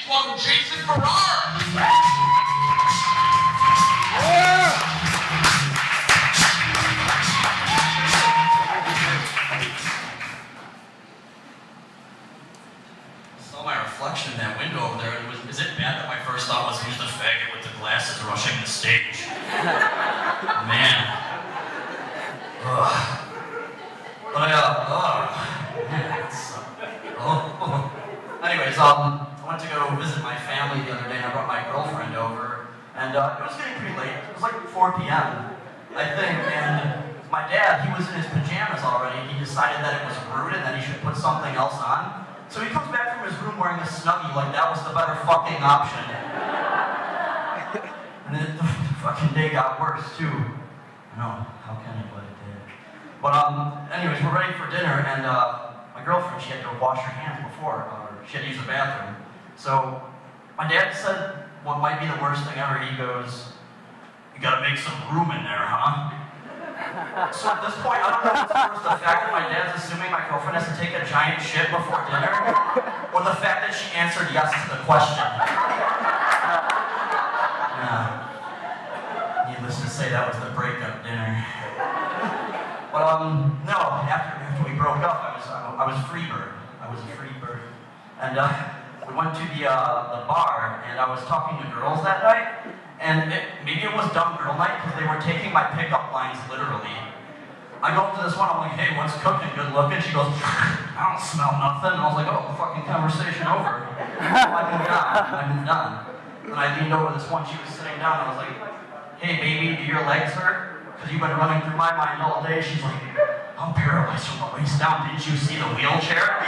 Welcome Jason Farrar. Saw my reflection in that window over there. Is it bad that my first thought was who's the faggot with the glasses rushing the stage? Man. Ugh. But anyways, I went to go visit my family the other day and I brought my girlfriend over. And it was getting pretty late. It was like 4 p.m. I think, and my dad, he was in his pajamas already. He decided that it was rude and that he should put something else on. So he comes back from his room wearing a Snuggie like that was the better fucking option. And then the fucking day got worse too. I know, how can it, but it did. But anyways, we're ready for dinner and my girlfriend, she had to wash her hands before, she had to use the bathroom. So my dad said what might be the worst thing ever. He goes, "You gotta make some room in there, huh?" So at this point, I don't know if it's worse, the fact that my dad's assuming my girlfriend has to take a giant shit before dinner, or the fact that she answered yes to the question. Needless to say, that was the breakup dinner. But no, after we broke up, I was free bird. I was a free bird. And we went to the bar, and I was talking to girls that night, and maybe it was dumb girl night, because they were taking my pickup lines literally. I go up to this one, I'm like, "Hey, what's cooking? Good looking?" She goes, "I don't smell nothing." And I was like, "Oh, fucking conversation over." I moved on. And I leaned over this one, she was sitting down, and I was like, "Hey, baby, do your legs hurt? Because you've been running through my mind all day." She's like, "I'm paralyzed from the waist down. Didn't you see the wheelchair?"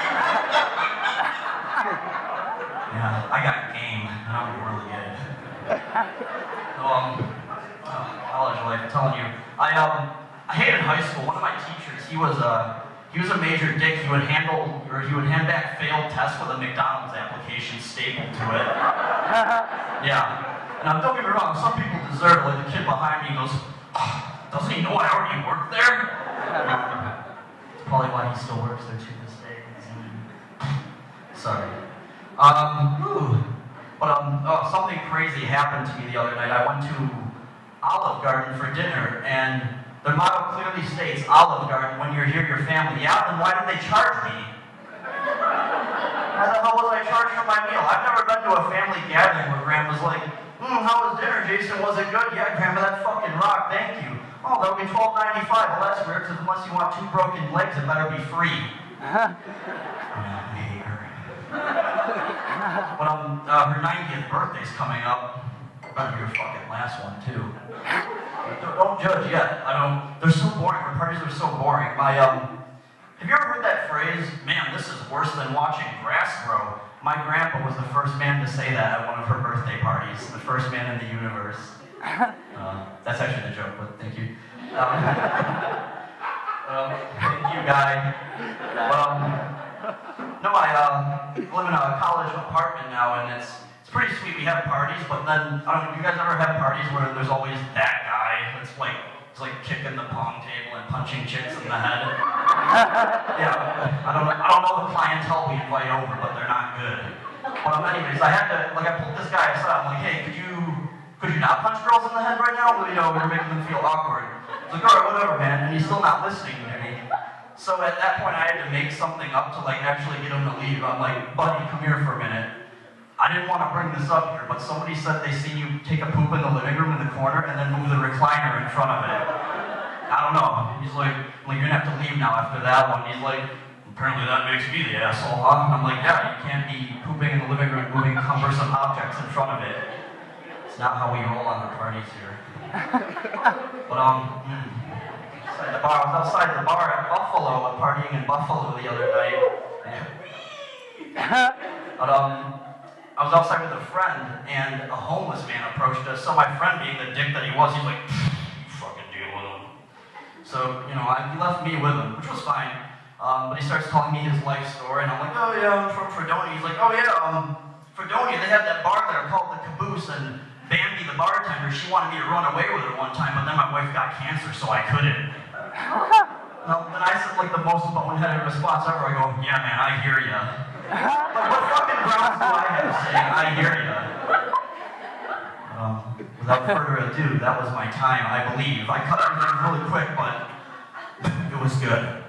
Yeah, I got game. I'm really good. College life, I'm telling you. I hated high school. One of my teachers, he was a major dick. He would hand back failed tests with a McDonald's application stapled to it. Yeah. And don't get me wrong, some people deserve it. Like the kid behind me goes, "Doesn't he know I already work there?" It's probably why he still works there to this day. Sorry. Something crazy happened to me the other night. I went to Olive Garden for dinner, and their motto clearly states, "Olive Garden, when you're here, your family." Yeah, then why did they charge me? Why the hell was I charged for my meal? I've never been to a family gathering where Grandma's like, "How was dinner, Jason? Was it good?" "Yeah, Grandma, that fucking rocked, thank you." "Oh, that'll be $12.95. Well, that's weird, because unless you want 2 broken legs, it better be free. I hate her. But her 90th birthday's coming up. Better be her fucking last one, too. Don't judge yet. They're so boring. Her parties are so boring. Have you ever heard that phrase, "Man, this is worse than watching grass grow"? My grandpa was the first man to say that at one of her birthday parties. The first man in the universe. That's actually the joke, but thank you. Thank you, guy. No, I live in a college apartment now, and it's pretty sweet. We have parties, but then, I don't know, do you guys ever have parties where there's always that guy that's it's like kicking the pong table and punching chicks in the head? Yeah, I don't know the clientele we invite over, but they're not good. But anyways, I pulled this guy aside. I'm like, "Hey, could you not punch girls in the head right now? You're making them feel awkward." He's like, "Alright, whatever, man," and he's still not listening to me. So at that point, I had to make something up to actually get him to leave. I'm like, "Buddy, come here for a minute. I didn't want to bring this up here, but somebody said they seen you take a poop in the living room in the corner and then move the recliner in front of it. I don't know." He's like, "You're gonna have to leave now after that one." He's like, "Apparently that makes me the asshole, huh?" I'm like, "Yeah, you can't be pooping in the living room, moving cumbersome objects in front of it. It's not how we roll on the parties here." But I was outside the bar at Buffalo, partying in Buffalo the other night. But I was outside with a friend, and a homeless man approached us. So my friend, being the dick that he was, he's like, "You fucking deal with him." So, he left me with him, which was fine. But he starts telling me his life story, and I'm like, "Oh yeah, I'm from Fredonia." He's like, "Oh yeah, Fredonia, they have that bar there called the Caboose, and Bambi, the bartender, she wanted me to run away with her one time, but then my wife got cancer, so I couldn't." Then I said the most boneheaded response ever. I go, "Yeah, man, I hear ya." Like, what fucking grounds do I have saying, I hear ya? Without further ado, that was my time, I believe. I cut everything really quick, but it was good.